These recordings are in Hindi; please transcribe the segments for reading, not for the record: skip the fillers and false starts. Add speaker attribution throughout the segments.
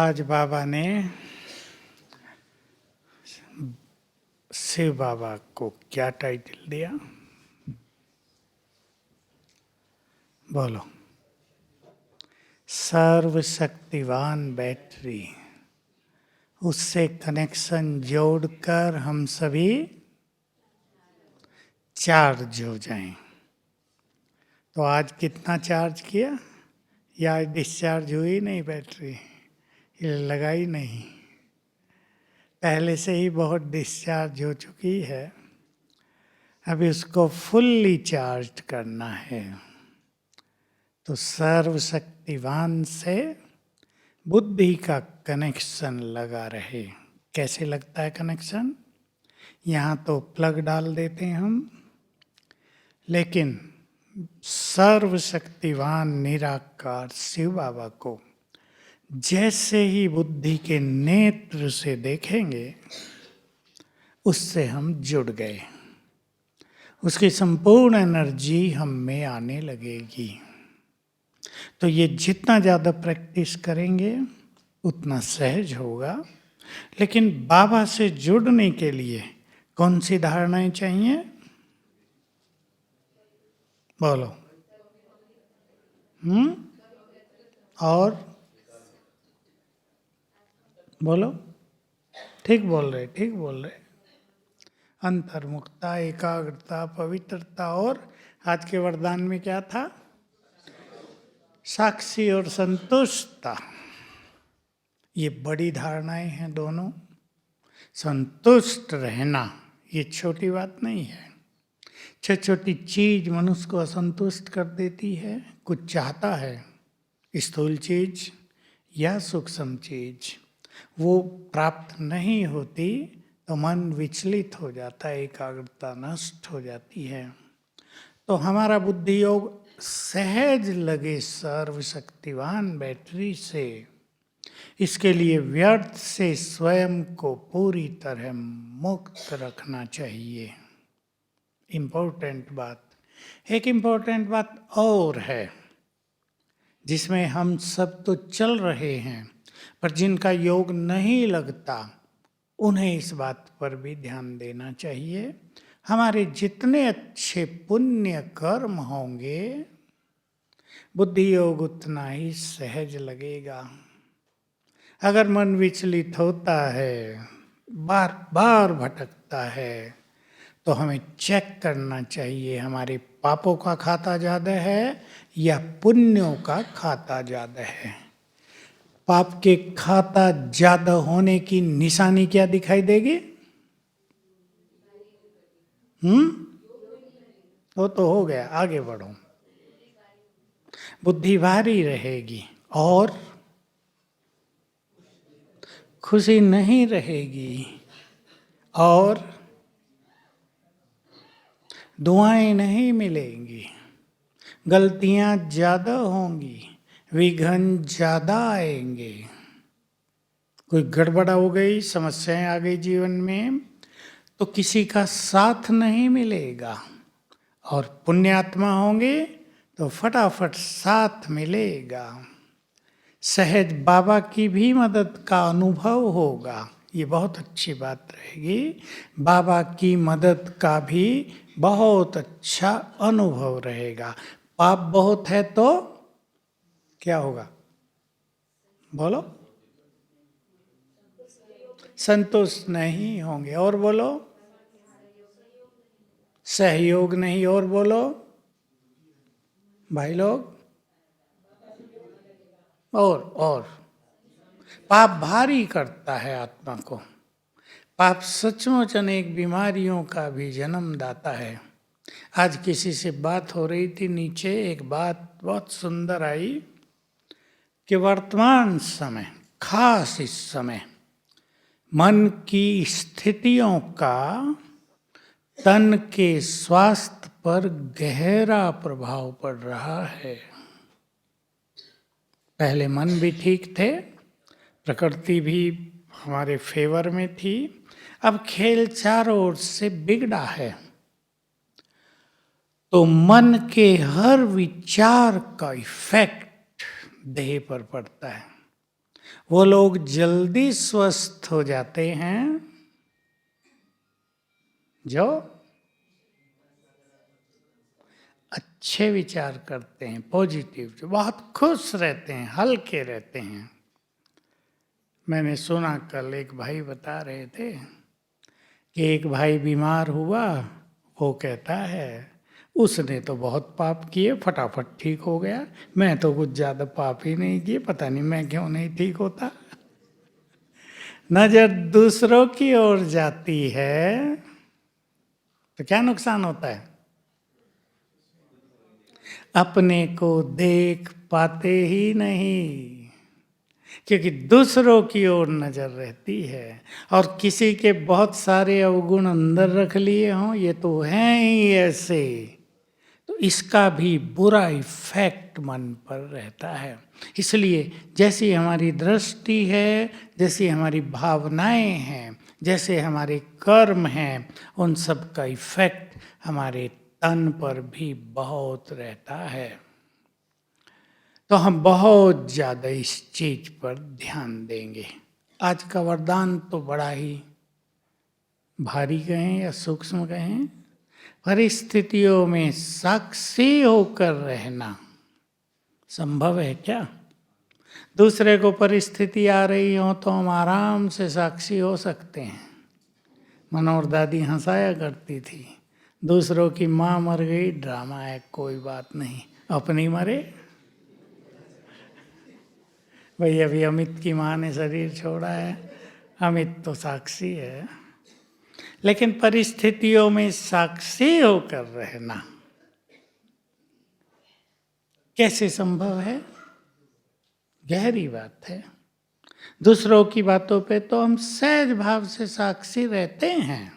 Speaker 1: आज बाबा ने शिव बाबा को क्या टाइटल दिया? बोलो। सर्वशक्तिवान बैटरी। उससे कनेक्शन जोड़कर हम सभी चार्ज हो जाएं। तो आज कितना चार्ज किया? या डिस्चार्ज हुई नहीं बैटरी? ये लगाई नहीं, पहले से ही बहुत डिस्चार्ज हो चुकी है। अभी उसको फुल्ली चार्ज करना है। तो सर्वशक्तिवान से बुद्धि का कनेक्शन लगा रहे। कैसे लगता है कनेक्शन? यहाँ तो प्लग डाल देते हैं हम, लेकिन सर्वशक्तिवान निराकार शिव बाबा को जैसे ही बुद्धि के नेत्र से देखेंगे, उससे हम जुड़ गए। उसकी संपूर्ण एनर्जी हम में आने लगेगी। तो ये जितना ज़्यादा प्रैक्टिस करेंगे उतना सहज होगा। लेकिन बाबा से जुड़ने के लिए कौन सी धारणाएं चाहिए? बोलो। और बोलो। ठीक बोल रहे, ठीक बोल रहे। अंतर्मुखता, एकाग्रता, पवित्रता, और आज के वरदान में क्या था? साक्षी और संतुष्टता। ये बड़ी धारणाएं हैं दोनों। संतुष्ट रहना ये छोटी बात नहीं है। छोटी छोटी चीज मनुष्य को असंतुष्ट कर देती है। कुछ चाहता है, स्थूल चीज या सूक्ष्म चीज, वो प्राप्त नहीं होती तो मन विचलित हो जाता है, एकाग्रता नष्ट हो जाती है। तो हमारा बुद्धि योग सहज लगे सर्वशक्तिवान बैटरी से, इसके लिए व्यर्थ से स्वयं को पूरी तरह मुक्त रखना चाहिए। इम्पोर्टेंट बात। एक इम्पोर्टेंट बात और है, जिसमें हम सब तो चल रहे हैं, पर जिनका योग नहीं लगता उन्हें इस बात पर भी ध्यान देना चाहिए। हमारे जितने अच्छे पुण्य कर्म होंगे, बुद्धि योग उतना ही सहज लगेगा। अगर मन विचलित होता है, बार बार भटकता है, तो हमें चेक करना चाहिए हमारे पापों का खाता ज़्यादा है या पुण्यों का खाता ज़्यादा है। पाप के खाता ज़्यादा होने की निशानी क्या दिखाई देगी? वो तो हो गया, आगे बढ़ो। बुद्धि भारी रहेगी और खुशी नहीं रहेगी, और दुआएं नहीं मिलेंगी, गलतियां ज़्यादा होंगी, विघ्न ज़्यादा आएंगे। कोई गड़बड़ हो गई, समस्याएं आ गई जीवन में, तो किसी का साथ नहीं मिलेगा। और पुण्यात्मा होंगे तो फटाफट साथ मिलेगा। सहज बाबा की भी मदद का अनुभव होगा। ये बहुत अच्छी बात रहेगी। बाबा की मदद का भी बहुत अच्छा अनुभव रहेगा। पाप बहुत है तो क्या होगा? बोलो। संतुष्ट नहीं होंगे। और बोलो। सहयोग नहीं। और बोलो भाई लोग। और पाप भारी करता है आत्मा को। पाप सचमुच अनेक बीमारियों का भी जन्मदाता है। आज किसी से बात हो रही थी नीचे, एक बात बहुत सुंदर आई कि वर्तमान समय, खास इस समय, मन की स्थितियों का तन के स्वास्थ्य पर गहरा प्रभाव पड़ रहा है। पहले मन भी ठीक थे, प्रकृति भी हमारे फेवर में थी। अब खेल चारों ओर से बिगड़ा है, तो मन के हर विचार का इफेक्ट देह पर पड़ता है। वो लोग जल्दी स्वस्थ हो जाते हैं जो अच्छे विचार करते हैं, पॉजिटिव, जो बहुत खुश रहते हैं, हल्के रहते हैं। मैंने सुना, कल एक भाई बता रहे थे कि एक भाई बीमार हुआ, वो कहता है उसने तो बहुत पाप किए, फटाफट ठीक हो गया, मैं तो कुछ ज़्यादा पाप ही नहीं किए, पता नहीं मैं क्यों नहीं ठीक होता। नजर दूसरों की ओर जाती है तो क्या नुकसान होता है? अपने को देख पाते ही नहीं, क्योंकि दूसरों की ओर नजर रहती है। और किसी के बहुत सारे अवगुण अंदर रख लिए हों, ये तो हैं ही ऐसे, तो इसका भी बुरा इफेक्ट मन पर रहता है। इसलिए जैसी हमारी दृष्टि है, जैसी हमारी भावनाएं हैं, जैसे हमारे कर्म हैं, उन सब का इफेक्ट हमारे तन पर भी बहुत रहता है। तो हम बहुत ज़्यादा इस चीज पर ध्यान देंगे। आज का वरदान तो बड़ा ही भारी कहें या सूक्ष्म कहें, परिस्थितियों में साक्षी होकर रहना संभव है क्या? दूसरे को परिस्थिति आ रही हो तो हम आराम से साक्षी हो सकते हैं। मनोहर दादी हंसाया करती थी, दूसरों की माँ मर गई, ड्रामा है, कोई बात नहीं, अपनी मरे। भाई अभी अमित की माँ ने शरीर छोड़ा है, अमित तो साक्षी है। लेकिन परिस्थितियों में साक्षी होकर रहना कैसे संभव है? गहरी बात है। दूसरों की बातों पे तो हम सहज भाव से साक्षी रहते हैं,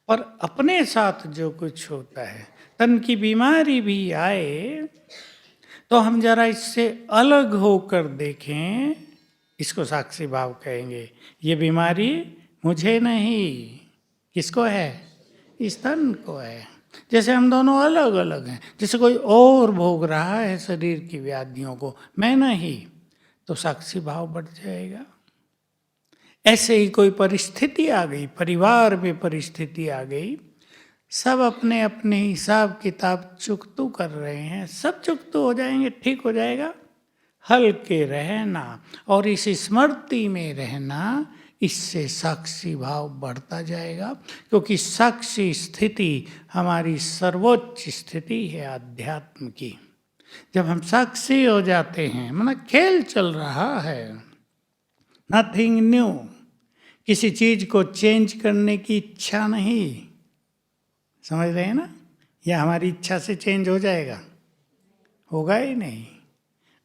Speaker 1: पर अपने साथ जो कुछ होता है, तन की बीमारी भी आए तो हम जरा इससे अलग होकर देखें, इसको साक्षी भाव कहेंगे। ये बीमारी मुझे नहीं, किसको है? इस तन को है। जैसे हम दोनों अलग अलग हैं, जैसे कोई और भोग रहा है शरीर की व्याधियों को, मैं नहीं, तो साक्षी भाव बढ़ जाएगा। ऐसे ही कोई परिस्थिति आ गई, परिवार में परिस्थिति आ गई, सब अपने अपने हिसाब किताब चुकतू कर रहे हैं, सब चुकतू हो जाएंगे, ठीक हो जाएगा। हल्के रहना और इस स्मृति में रहना, इससे साक्षी भाव बढ़ता जाएगा, क्योंकि साक्षी स्थिति हमारी सर्वोच्च स्थिति है आध्यात्म की। जब हम साक्षी हो जाते हैं, मतलब खेल चल रहा है, नथिंग न्यू, किसी चीज को चेंज करने की इच्छा नहीं, समझ रहे हैं ना? या हमारी इच्छा से चेंज हो जाएगा? होगा ही नहीं।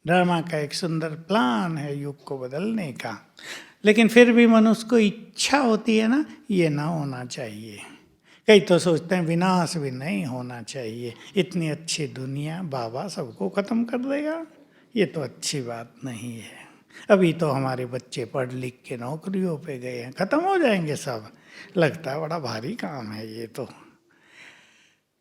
Speaker 1: ड्रामा का एक सुंदर प्लान है युग को बदलने का, लेकिन फिर भी मनुष्य को इच्छा होती है ना, ये ना होना चाहिए। कई तो सोचते हैं विनाश भी नहीं होना चाहिए, इतनी अच्छी दुनिया, बाबा सबको खत्म कर देगा, ये तो अच्छी बात नहीं है। अभी तो हमारे बच्चे पढ़ लिख के नौकरियों पे गए हैं, खत्म हो जाएंगे सब, लगता है बड़ा भारी काम है ये तो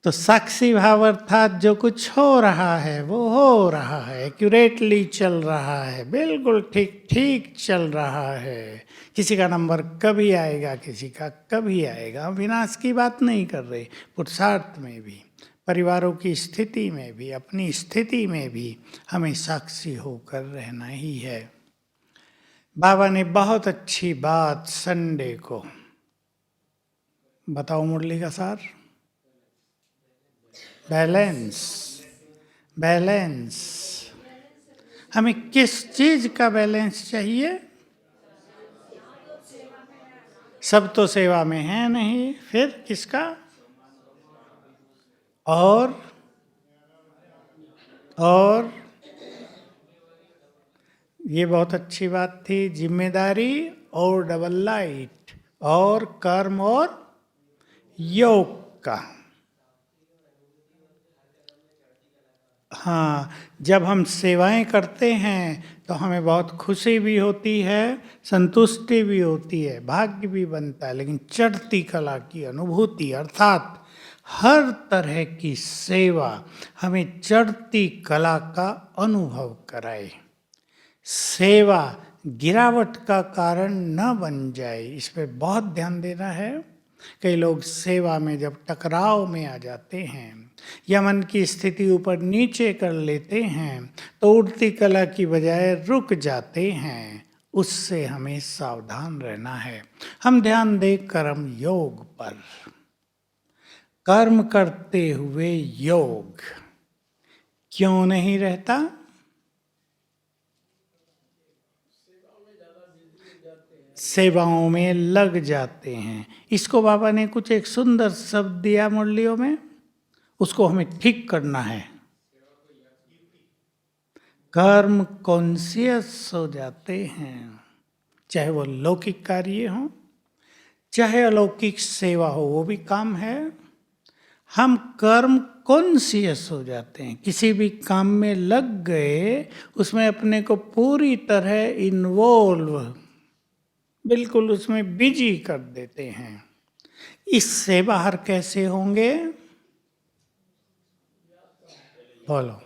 Speaker 1: साक्षी भाव अर्थात जो कुछ हो रहा है वो हो रहा है, एक्यूरेटली चल रहा है, बिल्कुल ठीक ठीक चल रहा है। किसी का नंबर कभी आएगा, किसी का कभी आएगा, विनाश की बात नहीं कर रहे। पुरुषार्थ में भी, परिवारों की स्थिति में भी, अपनी स्थिति में भी हमें साक्षी होकर रहना ही है। बाबा ने बहुत अच्छी बात संडे को, बताओ मुरली का सार, बैलेंस। बैलेंस, हमें किस चीज का बैलेंस चाहिए? सब तो सेवा में है नहीं, फिर किसका? और ये बहुत अच्छी बात थी, जिम्मेदारी और डबल लाइट और कर्म और योग का। हाँ, जब हम सेवाएं करते हैं तो हमें बहुत खुशी भी होती है, संतुष्टि भी होती है, भाग्य भी बनता है। लेकिन चढ़ती कला की अनुभूति अर्थात हर तरह की सेवा हमें चढ़ती कला का अनुभव कराए। सेवा गिरावट का कारण न बन जाए, इस पे बहुत ध्यान देना है। कई लोग सेवा में जब टकराव में आ जाते हैं या मन की स्थिति ऊपर नीचे कर लेते हैं तो उड़ती कला की बजाय रुक जाते हैं। उससे हमें सावधान रहना है। हम ध्यान दें कर्म योग पर। कर्म करते हुए योग क्यों नहीं रहता? सेवाओं में लग जाते हैं। इसको बाबा ने कुछ एक सुंदर शब्द दिया मुरलियों में, उसको हमें ठीक करना है। कर्म कॉन्शियस हो जाते हैं, चाहे वो लौकिक कार्य हो चाहे अलौकिक सेवा हो, वो भी काम है। हम कर्म कॉन्शियस हो जाते हैं, किसी भी काम में लग गए, उसमें अपने को पूरी तरह इन्वॉल्व, बिल्कुल उसमें बिजी कर देते हैं। इससे बाहर कैसे होंगे? बोलो।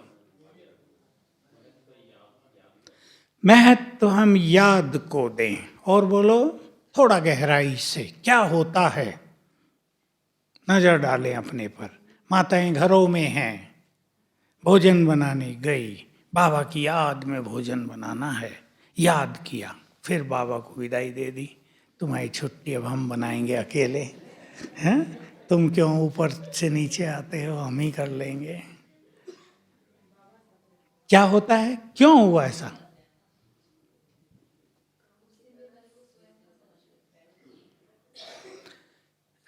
Speaker 1: महत्व हम याद को दें, और बोलो थोड़ा गहराई से क्या होता है, नजर डालें अपने पर। माताएं घरों में हैं, भोजन बनाने गई, बाबा की याद में भोजन बनाना है, याद किया, फिर बाबा को विदाई दे दी। तुम्हारी छुट्टी, अब हम बनाएंगे अकेले, हैं? तुम क्यों ऊपर से नीचे आते हो, हम ही कर लेंगे। क्या होता है, क्यों हुआ ऐसा?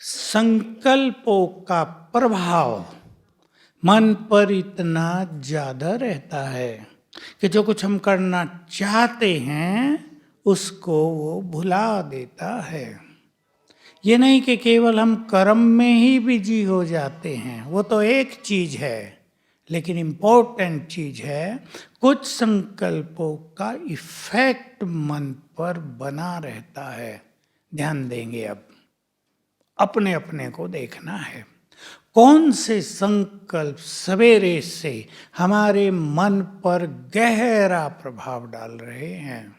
Speaker 1: संकल्पों का प्रभाव मन पर इतना ज्यादा रहता है कि जो कुछ हम करना चाहते हैं उसको वो भुला देता है। ये नहीं कि केवल हम कर्म में ही बिजी हो जाते हैं, वो तो एक चीज है, लेकिन इम्पोर्टेंट चीज है कुछ संकल्पों का इफेक्ट मन पर बना रहता है। ध्यान देंगे, अब अपने अपने को देखना है कौन से संकल्प सवेरे से हमारे मन पर गहरा प्रभाव डाल रहे हैं।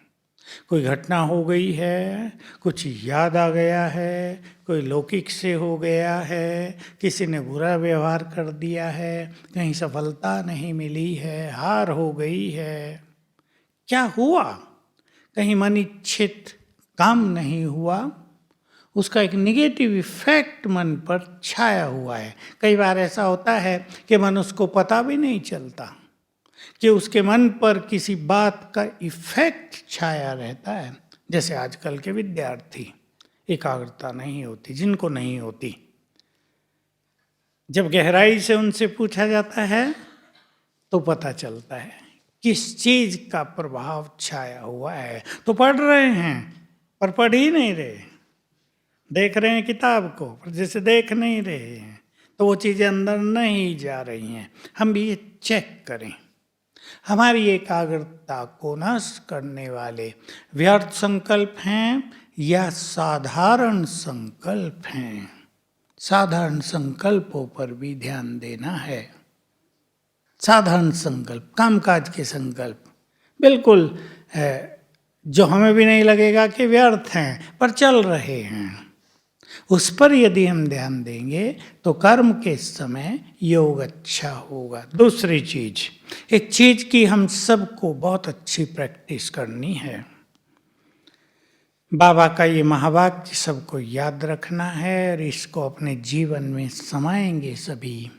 Speaker 1: कोई घटना हो गई है, कुछ याद आ गया है, कोई लौकिक से हो गया है, किसी ने बुरा व्यवहार कर दिया है, कहीं सफलता नहीं मिली है, हार हो गई है, क्या हुआ, कहीं मन इच्छित काम नहीं हुआ, उसका एक निगेटिव इफेक्ट मन पर छाया हुआ है। कई बार ऐसा होता है कि मनुष्य को पता भी नहीं चलता कि उसके मन पर किसी बात का इफेक्ट छाया रहता है। जैसे आजकल के विद्यार्थी, एकाग्रता नहीं होती, जिनको नहीं होती, जब गहराई से उनसे पूछा जाता है तो पता चलता है किस चीज का प्रभाव छाया हुआ है। तो पढ़ रहे हैं पर पढ़ ही नहीं रहे, देख रहे हैं किताब को पर जैसे देख नहीं रहे हैं, तो वो चीज़ें अंदर नहीं जा रही हैं। हम भी ये चेक करें, हमारी एकाग्रता को नष्ट करने वाले व्यर्थ संकल्प हैं या साधारण संकल्प हैं। साधारण संकल्पों पर भी ध्यान देना है। साधारण संकल्प, कामकाज के संकल्प, बिल्कुल जो हमें भी नहीं लगेगा कि व्यर्थ हैं पर चल रहे हैं, उस पर यदि हम ध्यान देंगे तो कर्म के समय योग अच्छा होगा। दूसरी चीज, एक चीज की हम सबको बहुत अच्छी प्रैक्टिस करनी है। बाबा का ये महावाक्य सबको याद रखना है और इसको अपने जीवन में समाएंगे सभी।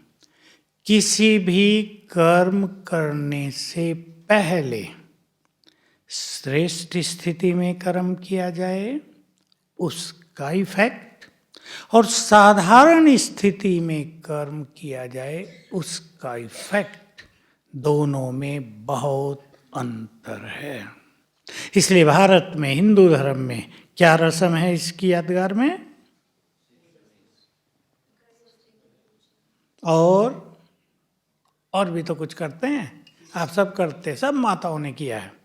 Speaker 1: किसी भी कर्म करने से पहले श्रेष्ठ स्थिति में कर्म किया जाए, उसका इफेक्ट, और साधारण स्थिति में कर्म किया जाए उसका इफेक्ट, दोनों में बहुत अंतर है। इसलिए भारत में, हिंदू धर्म में क्या रस्म है इसकी यादगार में? और और भी तो कुछ करते हैं, आप सब करते, सब माताओं ने किया है।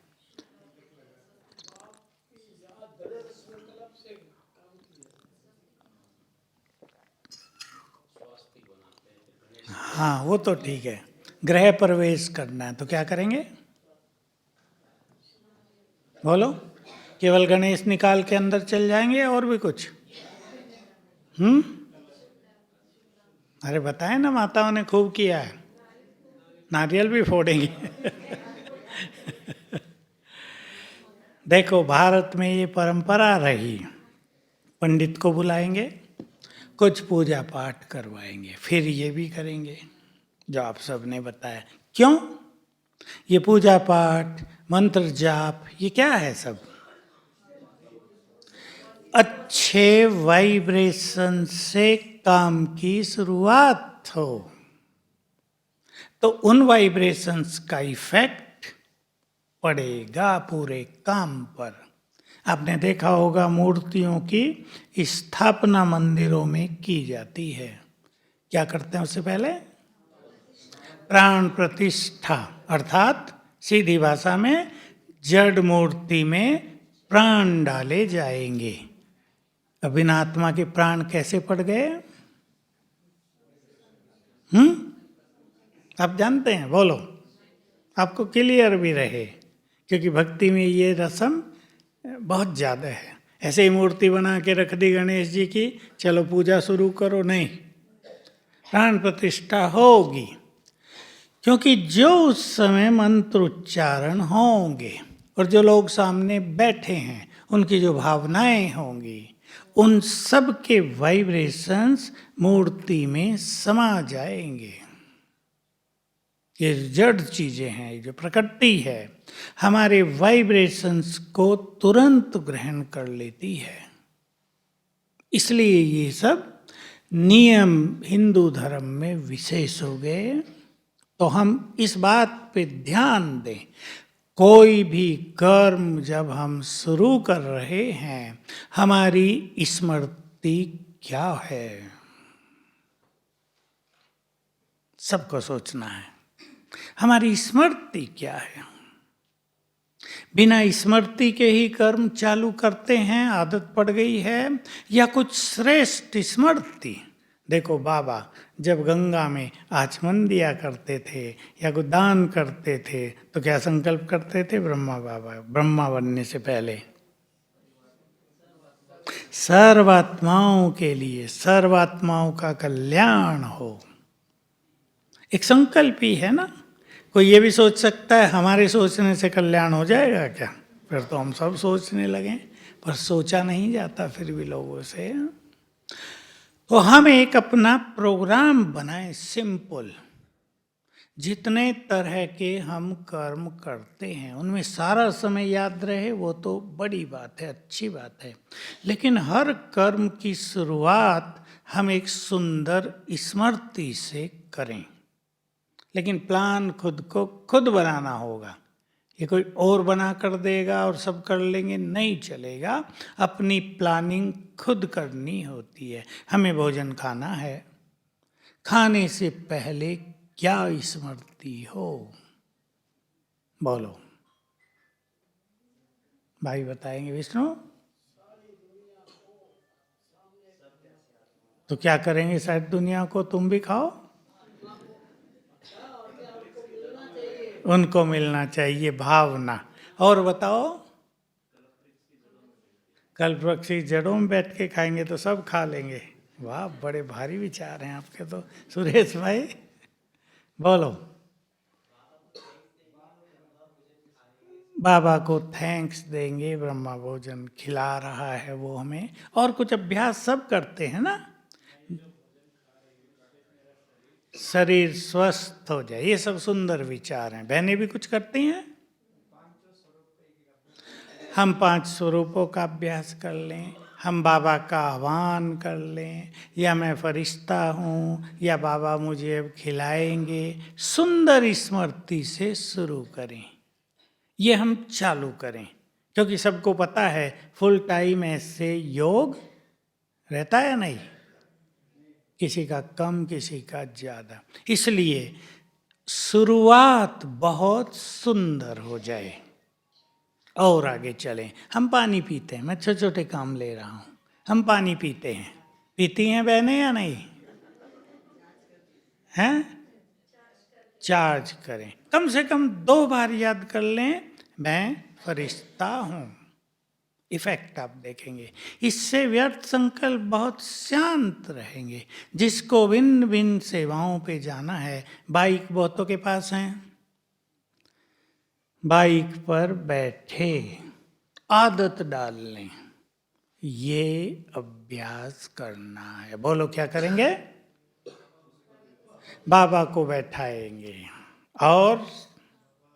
Speaker 1: हाँ वो तो ठीक है, गृह प्रवेश करना है तो क्या करेंगे, बोलो। केवल गणेश निकाल के अंदर चल जाएंगे और भी कुछ? अरे बताए ना, माताओं ने खूब किया है, नारियल भी फोड़ेंगे। देखो भारत में ये परंपरा रही, पंडित को बुलाएंगे, कुछ पूजा पाठ करवाएंगे, फिर ये भी करेंगे जो आप सबने बताया। क्यों? ये पूजा पाठ, मंत्र जाप, ये क्या है सब? अच्छे वाइब्रेशन से काम की शुरुआत हो, तो उन वाइब्रेशंस का इफेक्ट पड़ेगा पूरे काम पर। आपने देखा होगा मूर्तियों की स्थापना मंदिरों में की जाती है, क्या करते हैं उससे पहले? प्राण प्रतिष्ठा, अर्थात सीधी भाषा में जड़ मूर्ति में प्राण डाले जाएंगे। अब बिना आत्मा के प्राण कैसे पड़ गए? आप जानते हैं, बोलो, आपको क्लियर भी रहे, क्योंकि भक्ति में ये रस्म बहुत ज़्यादा है। ऐसे ही मूर्ति बना के रख दी गणेश जी की, चलो पूजा शुरू करो, नहीं, प्राण प्रतिष्ठा होगी। क्योंकि जो उस समय मंत्र उच्चारण होंगे और जो लोग सामने बैठे हैं उनकी जो भावनाएं होंगी, उन सब के वाइब्रेशंस मूर्ति में समा जाएंगे। ये जड़ चीजें हैं, जो प्रकृति है, हमारे वाइब्रेशंस को तुरंत ग्रहण कर लेती है। इसलिए ये सब नियम हिंदू धर्म में विशेष हो गए। तो हम इस बात पे ध्यान दें, कोई भी कर्म जब हम शुरू कर रहे हैं, हमारी स्मृति क्या है, सबको सोचना है, हमारी स्मृति क्या है। बिना स्मृति के ही कर्म चालू करते हैं, आदत पड़ गई है, या कुछ श्रेष्ठ स्मृति। देखो बाबा जब गंगा में आचमन दिया करते थे या कुछ दान करते थे तो क्या संकल्प करते थे? ब्रह्मा बनने से पहले सर्वात्माओं के लिए, सर्वात्माओं का कल्याण हो, एक संकल्प ही है ना। कोई ये भी सोच सकता है हमारे सोचने से कल्याण हो जाएगा क्या? फिर तो हम सब सोचने लगे, पर सोचा नहीं जाता फिर भी लोगों से। तो हम एक अपना प्रोग्राम बनाएं सिंपल, जितने तरह के हम कर्म करते हैं उनमें सारा समय याद रहे, वो तो बड़ी बात है, अच्छी बात है। लेकिन हर कर्म की शुरुआत हम एक सुंदर स्मृति से करें। लेकिन प्लान खुद को खुद बनाना होगा, ये कोई और बना कर देगा और सब कर लेंगे, नहीं चलेगा। अपनी प्लानिंग खुद करनी होती है। हमें भोजन खाना है, खाने से पहले क्या स्मृति हो, बोलो भाई, बताएंगे विष्णु। तो क्या करेंगे? शायद दुनिया को तुम भी खाओ, उनको मिलना चाहिए, भावना। और बताओ, कल वृक्ष की जड़ों में बैठ के खाएंगे तो सब खा लेंगे। वाह, बड़े भारी विचार हैं आपके तो सुरेश भाई, बोलो। बाबा को थैंक्स देंगे, ब्रह्मा भोजन खिला रहा है वो हमें, और कुछ अभ्यास सब करते हैं ना, शरीर स्वस्थ हो जाए, ये सब सुंदर विचार हैं। बहनें भी कुछ करती हैं, हम 5 स्वरूपों का अभ्यास कर लें, हम बाबा का आह्वान कर लें, या मैं फरिश्ता हूँ, या बाबा मुझे अब खिलाएंगे। सुंदर स्मृति से शुरू करें, ये हम चालू करें, क्योंकि सबको पता है फुल टाइम ऐसे योग रहता है नहीं, किसी का कम किसी का ज़्यादा। इसलिए शुरुआत बहुत सुंदर हो जाए और आगे चलें। हम पानी पीते हैं, मैं छोटे छोटे काम ले रहा हूँ। हम पानी पीते हैं, पीती हैं बहनें या नहीं? हैं? चार्ज करें, कम से कम 2 बार याद कर लें, मैं फरिश्ता हूँ। इफेक्ट आप देखेंगे। इससे व्यर्थ संकल्प बहुत शांत रहेंगे। जिसको भिन्न भिन्न सेवाओं पे जाना है, बाइक बहुतों के पास है, बाइक पर बैठे आदत डाल लें, ये अभ्यास करना है। बोलो क्या करेंगे? बाबा को बैठाएंगे। और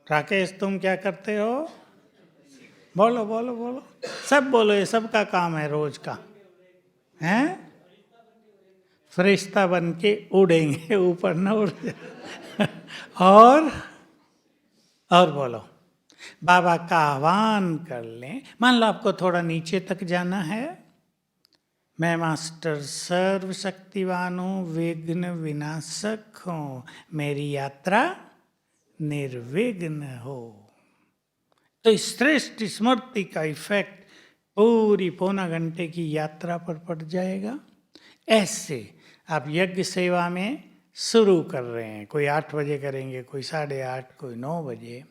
Speaker 1: राकेश तुम क्या करते हो? बोलो बोलो बोलो, सब बोलो, ये सबका काम है रोज का। हैं? फरिश्ता बन के उड़ेंगे, ऊपर न उड़ और बोलो, बाबा का आह्वान कर लें। मान लो आपको थोड़ा नीचे तक जाना है। मैं मास्टर सर्वशक्तिवान हूँ, विघ्न विनाशक हूँ, मेरी यात्रा निर्विघ्न हो। तो श्रेष्ठ स्मृति का इफेक्ट पूरी पौना घंटे की यात्रा पर पड़ जाएगा। ऐसे आप यज्ञ सेवा में शुरू कर रहे हैं, कोई 8 बजे करेंगे, कोई 8:30, कोई 9 बजे।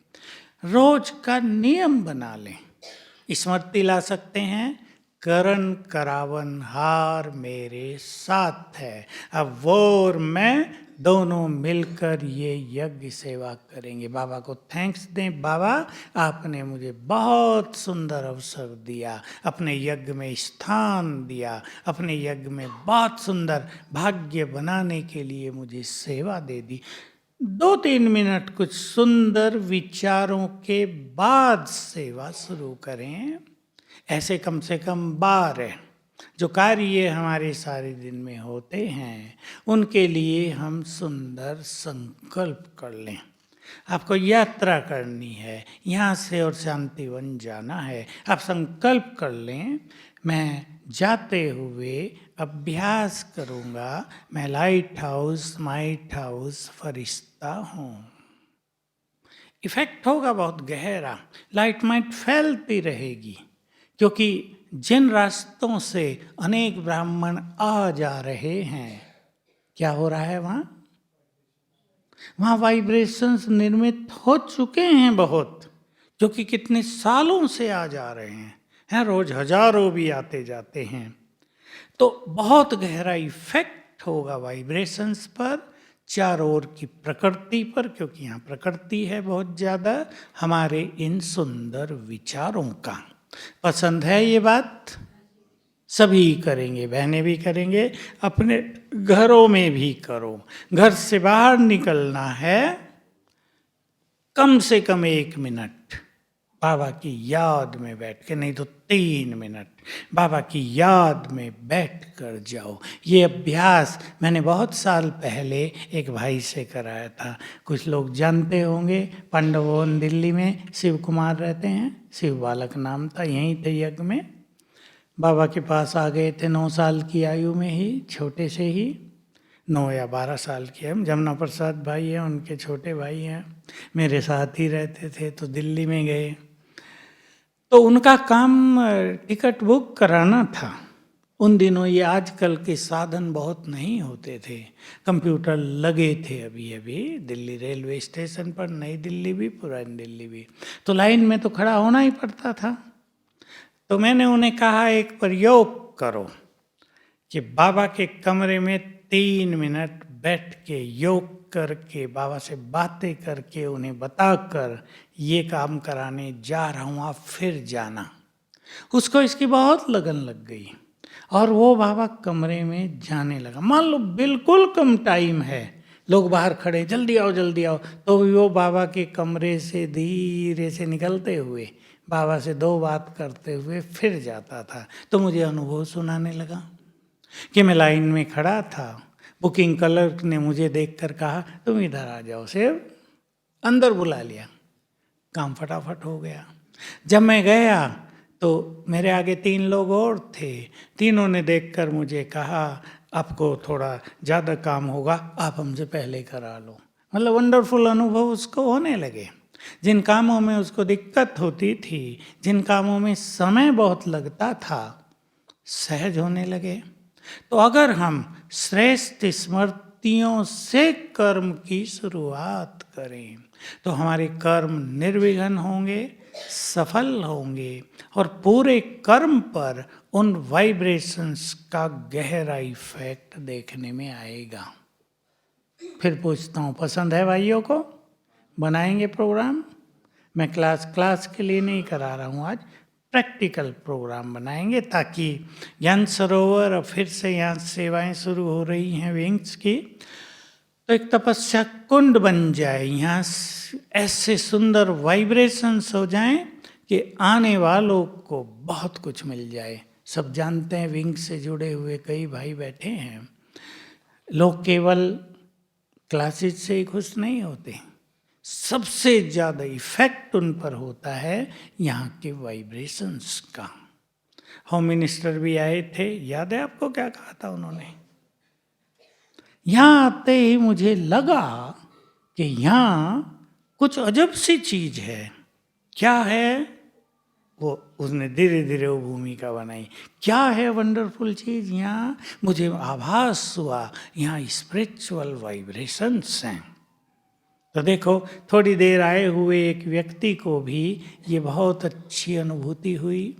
Speaker 1: रोज का नियम बना लें। स्मृति ला सकते हैं, करण करावन हार मेरे साथ है। अब वो और मैं दोनों मिलकर ये यज्ञ सेवा करेंगे। बाबा को थैंक्स दें, बाबा आपने मुझे बहुत सुंदर अवसर दिया, अपने यज्ञ में स्थान दिया, अपने यज्ञ में बहुत सुंदर भाग्य बनाने के लिए मुझे सेवा दे दी। 2-3 मिनट कुछ सुंदर विचारों के बाद सेवा शुरू करें। ऐसे कम से कम 12 जो कार्य हमारे सारे दिन में होते हैं, उनके लिए हम सुंदर संकल्प कर लें। आपको यात्रा करनी है, यहाँ से और शांतिवन जाना है। आप संकल्प कर लें, मैं जाते हुए अभ्यास करूँगा, मैं लाइट हाउस माइट हाउस फरिश्ता हूँ। इफेक्ट होगा बहुत गहरा, लाइट माइट फैलती रहेगी, क्योंकि जिन रास्तों से अनेक ब्राह्मण आ जा रहे हैं, क्या हो रहा है वहाँ? वहाँ वाइब्रेशंस निर्मित हो चुके हैं बहुत, जो कि कितने सालों से आ जा रहे हैं, रोज हजारों भी आते जाते हैं। तो बहुत गहरा इफेक्ट होगा वाइब्रेशंस पर, चारों ओर की प्रकृति पर, क्योंकि यहाँ प्रकृति है बहुत ज़्यादा, हमारे इन सुंदर विचारों का। पसंद है ये बात? सभी करेंगे, बहनें भी करेंगे, अपने घरों में भी करो। घर से बाहर निकलना है, कम से कम 1 मिनट बाबा की याद में बैठ के, नहीं तो 3 मिनट बाबा की याद में बैठ कर जाओ। ये अभ्यास मैंने बहुत साल पहले एक भाई से कराया था। कुछ लोग जानते होंगे, पांडवोन दिल्ली में शिव कुमार रहते हैं, शिव बालक नाम था, यहीं थे यज्ञ में। बाबा के पास आ गए थे 9 साल की आयु में ही, छोटे से ही, 9 या 12 साल के। हम जमुना प्रसाद भाई हैं, उनके छोटे भाई हैं, मेरे साथ ही रहते थे। तो दिल्ली में गए, तो उनका काम टिकट बुक कराना था। उन दिनों ये आजकल के साधन बहुत नहीं होते थे, कंप्यूटर लगे थे अभी अभी दिल्ली रेलवे स्टेशन पर, नई दिल्ली भी पुरानी दिल्ली भी। तो लाइन में तो खड़ा होना ही पड़ता था। तो मैंने उन्हें कहा, एक प्रयोग करो कि बाबा के कमरे में 3 मिनट बैठ के योग करके, बाबा से बातें करके, उन्हें बताकर ये काम कराने जा रहा हूँ, आप फिर जाना। उसको इसकी बहुत लगन लग गई और वो बाबा कमरे में जाने लगा। मान लो बिल्कुल कम टाइम है, लोग बाहर खड़े, जल्दी आओ जल्दी आओ, तो भी वो बाबा के कमरे से धीरे से निकलते हुए, बाबा से 2 बात करते हुए फिर जाता था। तो मुझे अनुभव सुनाने लगा कि मैं लाइन में खड़ा था, बुकिंग क्लर्क ने मुझे देखकर कहा, तुम इधर आ जाओ, सिर्फ अंदर बुला लिया, काम फटाफट हो गया। जब मैं गया तो मेरे आगे 3 लोग और थे, तीनों ने देखकर मुझे कहा, आपको थोड़ा ज़्यादा काम होगा, आप हमसे पहले करा लो। मतलब वंडरफुल अनुभव उसको होने लगे। जिन कामों में उसको दिक्कत होती थी, जिन कामों में समय बहुत लगता था, सहज होने लगे। तो अगर हम श्रेष्ठ स्मृतियों से कर्म की शुरुआत करें तो हमारे कर्म निर्विघ्न होंगे, सफल होंगे और पूरे कर्म पर उन वाइब्रेशंस का गहरा इफेक्ट देखने में आएगा। फिर पूछता हूँ, पसंद है भाइयों को? बनाएंगे प्रोग्राम? मैं क्लास के लिए नहीं करा रहा हूँ, आज प्रैक्टिकल प्रोग्राम बनाएंगे ताकि ज्ञान सरोवर और फिर से यहाँ सेवाएं शुरू हो रही हैं विंग्स की, तो एक तपस्या कुंड बन जाए। यहाँ ऐसे सुंदर वाइब्रेशंस हो जाएं कि आने वालों को बहुत कुछ मिल जाए। सब जानते हैं विंग से जुड़े हुए कई भाई बैठे हैं, लोग केवल क्लासेस से ही खुश नहीं होते, सबसे ज़्यादा इफेक्ट उन पर होता है यहाँ के वाइब्रेशंस का। होम मिनिस्टर भी आए थे, याद है आपको क्या कहा था उन्होंने? यहाँ आते ही मुझे लगा कि यहाँ कुछ अजब सी चीज है। क्या है वो? उसने धीरे धीरे वो भूमिका बनाई। क्या है वंडरफुल चीज? यहाँ मुझे आभास हुआ यहाँ स्पिरिचुअल वाइब्रेशंस हैं। तो देखो, थोड़ी देर आए हुए एक व्यक्ति को भी ये बहुत अच्छी अनुभूति हुई।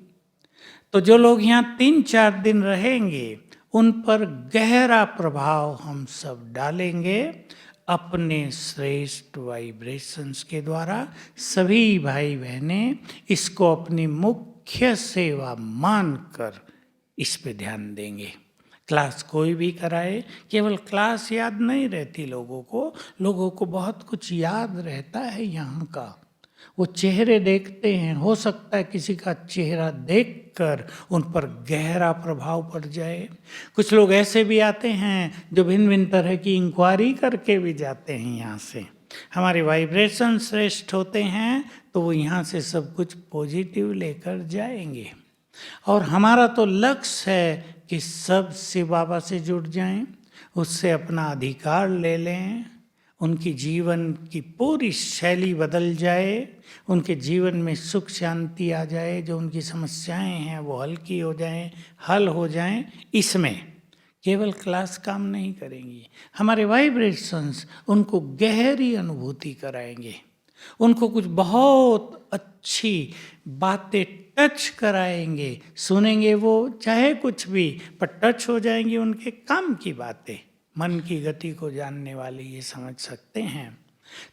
Speaker 1: तो जो लोग यहाँ 3-4 दिन रहेंगे उन पर गहरा प्रभाव हम सब डालेंगे अपने श्रेष्ठ वाइब्रेशंस के द्वारा। सभी भाई बहनें इसको अपनी मुख्य सेवा मानकर इस पे ध्यान देंगे। क्लास कोई भी कराए, केवल क्लास याद नहीं रहती लोगों को बहुत कुछ याद रहता है यहाँ का। वो चेहरे देखते हैं, हो सकता है किसी का चेहरा देखकर उन पर गहरा प्रभाव पड़ जाए। कुछ लोग ऐसे भी आते हैं जो भिन्न भिन्न तरह की इंक्वायरी करके भी जाते हैं यहाँ से। हमारे वाइब्रेशन श्रेष्ठ होते हैं तो वो यहाँ से सब कुछ पॉजिटिव लेकर जाएंगे। और हमारा तो लक्ष्य है कि सब शिव बाबा से जुड़ जाएं, उससे अपना अधिकार ले लें, उनकी जीवन की पूरी शैली बदल जाए, उनके जीवन में सुख शांति आ जाए, जो उनकी समस्याएं हैं वो हल्की हो जाएं, हल हो जाएं। इसमें केवल क्लास काम नहीं करेंगी, हमारे वाइब्रेशंस उनको गहरी अनुभूति कराएंगे, उनको कुछ बहुत अच्छी बातें टच कराएंगे। सुनेंगे वो चाहे कुछ भी, पर टच हो जाएंगी उनके काम की बातें। मन की गति को जानने वाले ये समझ सकते हैं।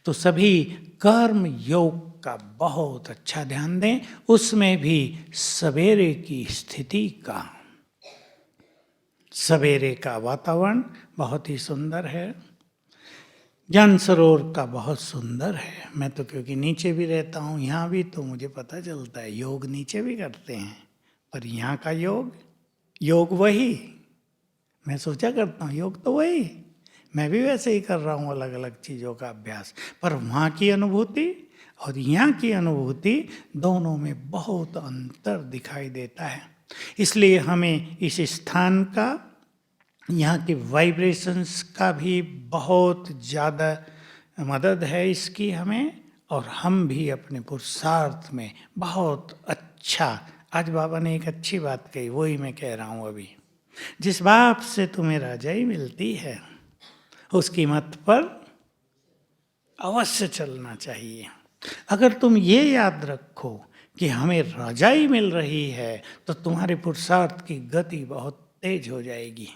Speaker 1: तो सभी कर्म योग का बहुत अच्छा ध्यान दें, उसमें भी सवेरे की स्थिति का। सवेरे का वातावरण बहुत ही सुंदर है, ज्ञान सरोवर का बहुत सुंदर है। मैं तो क्योंकि नीचे भी रहता हूँ, यहाँ भी तो मुझे पता चलता है योग नीचे भी करते हैं, पर यहाँ का योग वही। मैं सोचा करता हूँ योग तो वही, मैं भी वैसे ही कर रहा हूँ अलग अलग चीज़ों का अभ्यास, पर वहाँ की अनुभूति और यहाँ की अनुभूति दोनों में बहुत अंतर दिखाई देता है। इसलिए हमें इस स्थान का, यहाँ के वाइब्रेशंस का भी बहुत ज़्यादा मदद है इसकी हमें, और हम भी अपने पुरुषार्थ में बहुत अच्छा। आज बाबा ने एक अच्छी बात कही, वही मैं कह रहा हूँ अभी। जिस बाप से तुम्हें राजाई मिलती है उसकी मत पर अवश्य चलना चाहिए। अगर तुम ये याद रखो कि हमें राजाई मिल रही है तो तुम्हारे पुरुषार्थ की गति बहुत तेज हो जाएगी।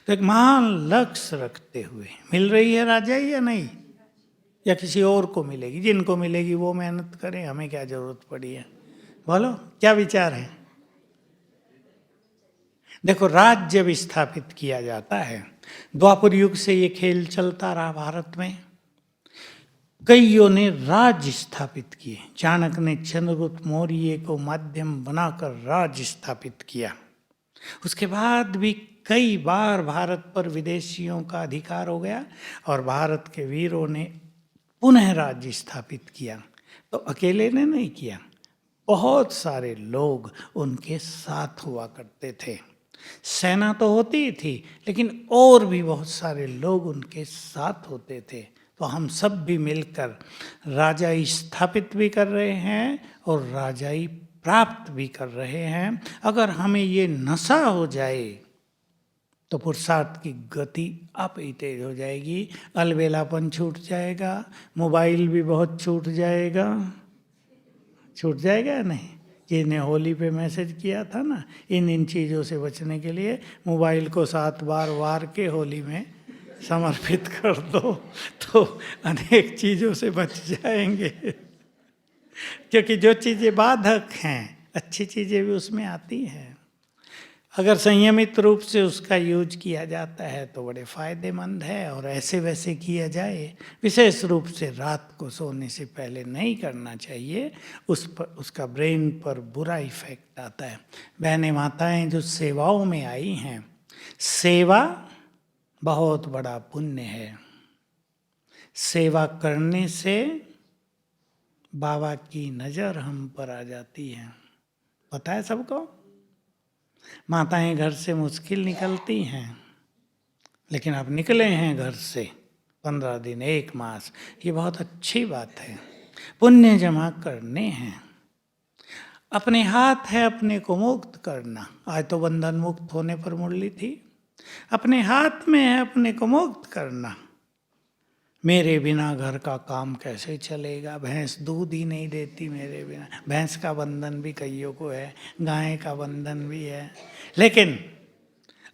Speaker 1: तो एक महान लक्ष्य रखते हुए, मिल रही है राजाई या नहीं, या किसी और को मिलेगी, जिनको मिलेगी वो मेहनत करें, हमें क्या जरूरत पड़ी है? बोलो क्या विचार है? देखो, राज्य भी स्थापित किया जाता है। द्वापर युग से ये खेल चलता रहा भारत में, कईयों ने राज्य स्थापित किए। चाणक्य ने चंद्रगुप्त मौर्य को माध्यम बनाकर राज्य स्थापित किया। उसके बाद भी कई बार भारत पर विदेशियों का अधिकार हो गया और भारत के वीरों ने पुनः राज्य स्थापित किया। तो अकेले ने नहीं किया, बहुत सारे लोग उनके साथ हुआ करते थे। सेना तो होती थी, लेकिन और भी बहुत सारे लोग उनके साथ होते थे। तो हम सब भी मिलकर राजाई स्थापित भी कर रहे हैं और राजाई प्राप्त भी कर रहे हैं। अगर हमें ये नशा हो जाए तो पुरुषार्थ की गति आप ही तेज हो जाएगी, अलबेलापन छूट जाएगा, मोबाइल भी बहुत छूट जाएगा या नहीं। जिसने होली पे मैसेज किया था ना, इन चीज़ों से बचने के लिए मोबाइल को 7 बार वार के होली में समर्पित कर दो तो अनेक चीज़ों से बच जाएंगे। क्योंकि जो चीज़ें बाधक हैं, अच्छी चीज़ें भी उसमें आती हैं। अगर संयमित रूप से उसका यूज किया जाता है तो बड़े फायदेमंद है। और ऐसे वैसे किया जाए, विशेष रूप से रात को सोने से पहले नहीं करना चाहिए, उसका ब्रेन पर बुरा इफेक्ट आता है। बहनें माताएं जो सेवाओं में आई हैं, सेवा बहुत बड़ा पुण्य है। सेवा करने से बाबा की नज़र हम पर आ जाती है। पता है सबको? माताएं घर से मुश्किल निकलती हैं, लेकिन अब निकले हैं घर से 15 दिन, 1 मास, ये बहुत अच्छी बात है। पुण्य जमा करने हैं। अपने हाथ है अपने को मुक्त करना। आज तो बंधन मुक्त होने पर मुरली थी। अपने हाथ में है अपने को मुक्त करना। मेरे बिना घर का काम कैसे चलेगा? भैंस दूध ही नहीं देती मेरे बिना। भैंस का बंधन भी कईयों को है, गाय का बंधन भी है। लेकिन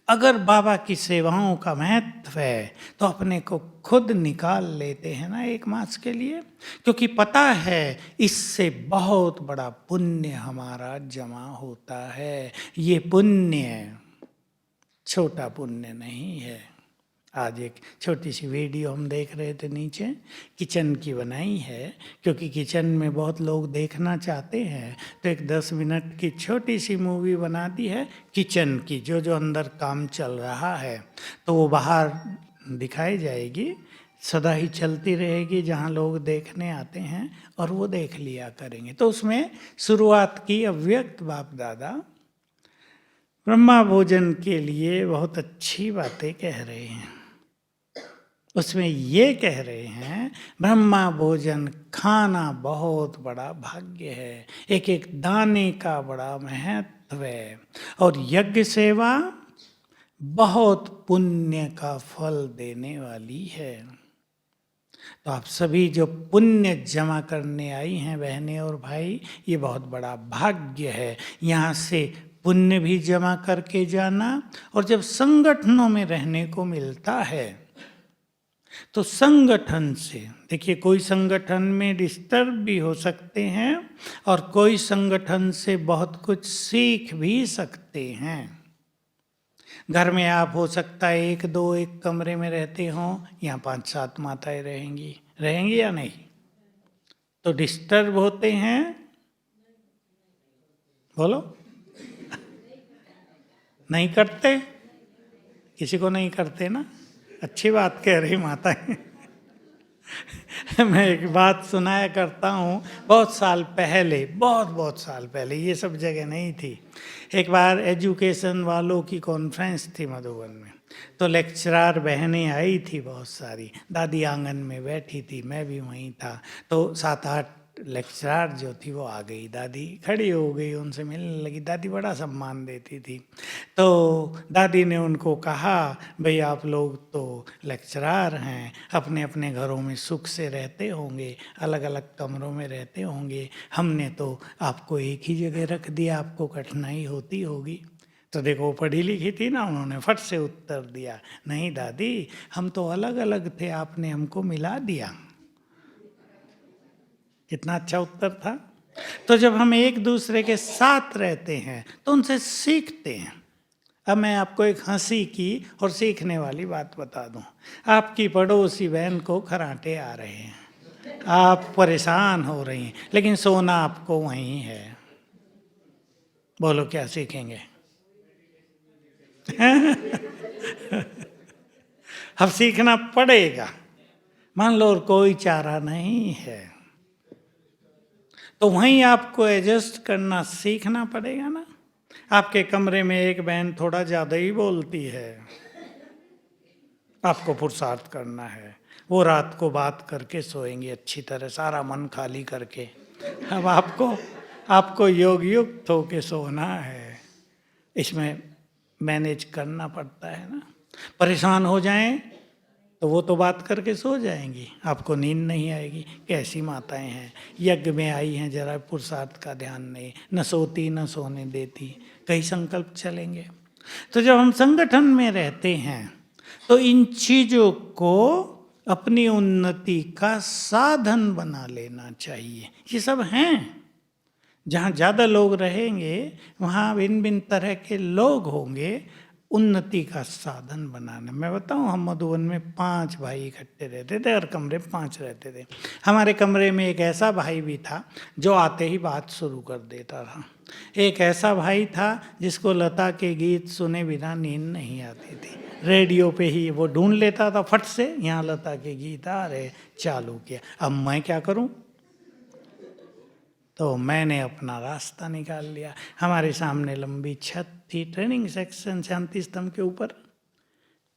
Speaker 1: अगर बाबा की सेवाओं का महत्व है तो अपने को खुद निकाल लेते हैं ना 1 मास के लिए, क्योंकि पता है इससे बहुत बड़ा पुण्य हमारा जमा होता है। ये पुण्य छोटा पुण्य नहीं है। आज एक छोटी सी वीडियो हम देख रहे थे, नीचे किचन की बनाई है, क्योंकि किचन में बहुत लोग देखना चाहते हैं, तो एक 10 मिनट की छोटी सी मूवी बना दी है किचन की, जो अंदर काम चल रहा है तो वो बाहर दिखाई जाएगी, सदा ही चलती रहेगी जहाँ लोग देखने आते हैं और वो देख लिया करेंगे। तो उसमें शुरुआत की अव्यक्त बाप दादा ब्रह्मा भोजन के लिए बहुत अच्छी बातें कह रहे हैं। उसमें ये कह रहे हैं ब्रह्मा भोजन खाना बहुत बड़ा भाग्य है, एक एक दाने का बड़ा महत्व है, और यज्ञ सेवा बहुत पुण्य का फल देने वाली है। तो आप सभी जो पुण्य जमा करने आई हैं बहनें और भाई, ये बहुत बड़ा भाग्य है। यहाँ से पुण्य भी जमा करके जाना, और जब संगठनों में रहने को मिलता है तो संगठन से, देखिए कोई संगठन में डिस्टर्ब भी हो सकते हैं और कोई संगठन से बहुत कुछ सीख भी सकते हैं। घर में आप हो सकता है 1-2 एक कमरे में रहते हों, यहाँ 5-7 माताएं रहेंगी या नहीं? तो डिस्टर्ब होते हैं, बोलो। नहीं करते? किसी को नहीं करते ना? अच्छी बात कह रही माता है। मैं एक बात सुनाया करता हूँ, बहुत साल पहले, बहुत साल पहले, ये सब जगह नहीं थी। एक बार एजुकेशन वालों की कॉन्फ्रेंस थी मधुबन में, तो लेक्चरार बहनें आई थी बहुत सारी, दादी आंगन में बैठी थी, मैं भी वहीं था। तो 7-8 लेक्चरार जो थी वो आ गई, दादी खड़ी हो गई, उनसे मिलने लगी। दादी बड़ा सम्मान देती थी। तो दादी ने उनको कहा, भाई आप लोग तो लेक्चरार हैं, अपने अपने घरों में सुख से रहते होंगे, अलग अलग कमरों में रहते होंगे, हमने तो आपको एक ही जगह रख दिया, आपको कठिनाई होती होगी। तो देखो पढ़ी लिखी थी ना, उन्होंने फट से उत्तर दिया, नहीं दादी हम तो अलग अलग थे, आपने हमको मिला दिया। कितना अच्छा उत्तर था। तो जब हम एक दूसरे के साथ रहते हैं तो उनसे सीखते हैं। अब मैं आपको एक हंसी की और सीखने वाली बात बता दूं। आपकी पड़ोसी बहन को खराटे आ रहे हैं, आप परेशान हो रही हैं, लेकिन सोना आपको वहीं है। बोलो क्या सीखेंगे? अब सीखना पड़ेगा। मान लो और कोई चारा नहीं है, तो वहीं आपको एडजस्ट करना सीखना पड़ेगा ना। आपके कमरे में एक बहन थोड़ा ज़्यादा ही बोलती है, आपको पुरुषार्थ करना है। वो रात को बात करके सोएंगी अच्छी तरह, सारा मन खाली करके। अब आपको योग युक्त होके सोना है, इसमें मैनेज करना पड़ता है ना। परेशान हो जाएं तो वो तो बात करके सो जाएंगी, आपको नींद नहीं आएगी। कैसी माताएं हैं, यज्ञ में आई हैं, जरा पुरुषार्थ का ध्यान नहीं, न सोती न सोने देती, कई संकल्प चलेंगे। तो जब हम संगठन में रहते हैं तो इन चीज़ों को अपनी उन्नति का साधन बना लेना चाहिए। ये सब हैं, जहाँ ज़्यादा लोग रहेंगे वहाँ भिन्न भिन्न तरह के लोग होंगे, उन्नति का साधन बनाना। मैं बताऊं, हम मधुबन में 5 भाई इकट्ठे रहते थे, हर कमरे में 5 रहते थे। हमारे कमरे में एक ऐसा भाई भी था जो आते ही बात शुरू कर देता था। एक ऐसा भाई था जिसको लता के गीत सुने बिना नींद नहीं आती थी, रेडियो पे ही वो ढूंढ लेता था, फट से यहाँ लता के गीत आ रहे, चालू किया। अब मैं क्या करूं, तो मैंने अपना रास्ता निकाल लिया। हमारे सामने लंबी छत थी, ट्रेनिंग सेक्शन, शांति स्तंभ के ऊपर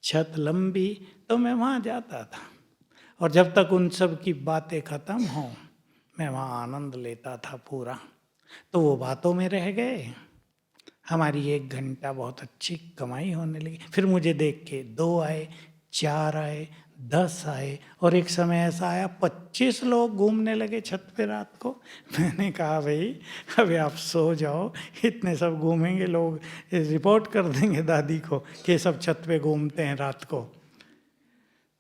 Speaker 1: छत लंबी, तो मैं वहाँ जाता था और जब तक उन सब की बातें ख़त्म हों मैं वहाँ आनंद लेता था पूरा। तो वो बातों में रह गए, हमारी 1 घंटा बहुत अच्छी कमाई होने लगी। फिर मुझे देख के 2 आए, 4 आए, 10 आए और एक समय ऐसा आया 25 लोग घूमने लगे छत पे रात को। मैंने कहा भाई अभी आप सो जाओ, इतने सब घूमेंगे लोग रिपोर्ट कर देंगे दादी को कि सब छत पे घूमते हैं रात को।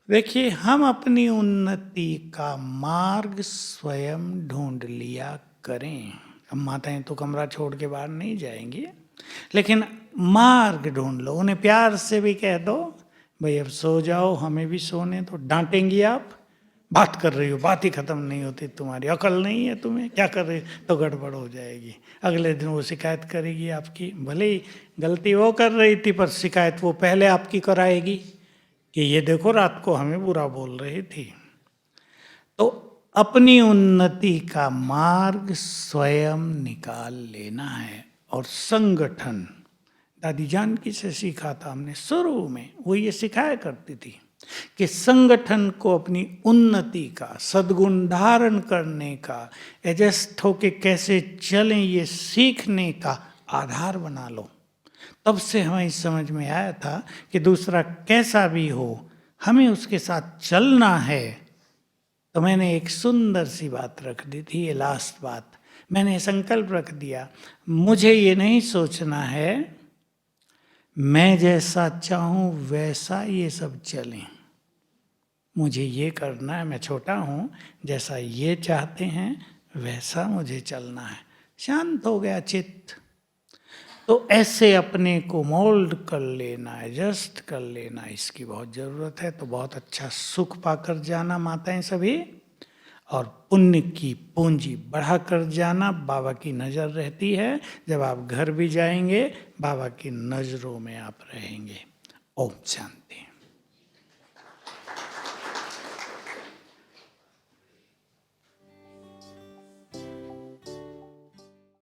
Speaker 1: देखिए, हम अपनी उन्नति का मार्ग स्वयं ढूंढ लिया करें। अब माताएं तो कमरा छोड़ के बाहर नहीं जाएंगी, लेकिन मार्ग ढूंढ लो। उन्हें प्यार से भी कह दो भाई अब सो जाओ, हमें भी सोने तो। डांटेंगी आप, बात कर रही हो, बात ही खत्म नहीं होती, तुम्हारी अकल नहीं है, तुम्हें क्या कर रही, तो गड़बड़ हो जाएगी। अगले दिन वो शिकायत करेगी आपकी, भले ही गलती वो कर रही थी पर शिकायत वो पहले आपकी कराएगी कि ये देखो रात को हमें बुरा बोल रही थी। तो अपनी उन्नति का मार्ग स्वयं निकाल लेना है। और संगठन, दादी जानकी से सीखा था हमने शुरू में, वो ये सिखाया करती थी कि संगठन को अपनी उन्नति का, सद्गुण धारण करने का, एडजस्ट होके कैसे चलें ये सीखने का आधार बना लो। तब से हमें समझ में आया था कि दूसरा कैसा भी हो हमें उसके साथ चलना है। तो मैंने एक सुंदर सी बात रख दी थी, ये लास्ट बात, मैंने संकल्प रख दिया, मुझे ये नहीं सोचना है मैं जैसा चाहूँ वैसा ये सब चलें, मुझे ये करना है, मैं छोटा हूँ, जैसा ये चाहते हैं वैसा मुझे चलना है। शांत हो गया चित्त। तो ऐसे अपने को मोल्ड कर लेना, एडजस्ट कर लेना, इसकी बहुत ज़रूरत है। तो बहुत अच्छा सुख पाकर जाना माताएं सभी, और पुण्य की पूंजी बढ़ा कर जाना। बाबा की नज़र रहती है, जब आप घर भी जाएंगे बाबा की नज़रों में आप रहेंगे। ओम शांति।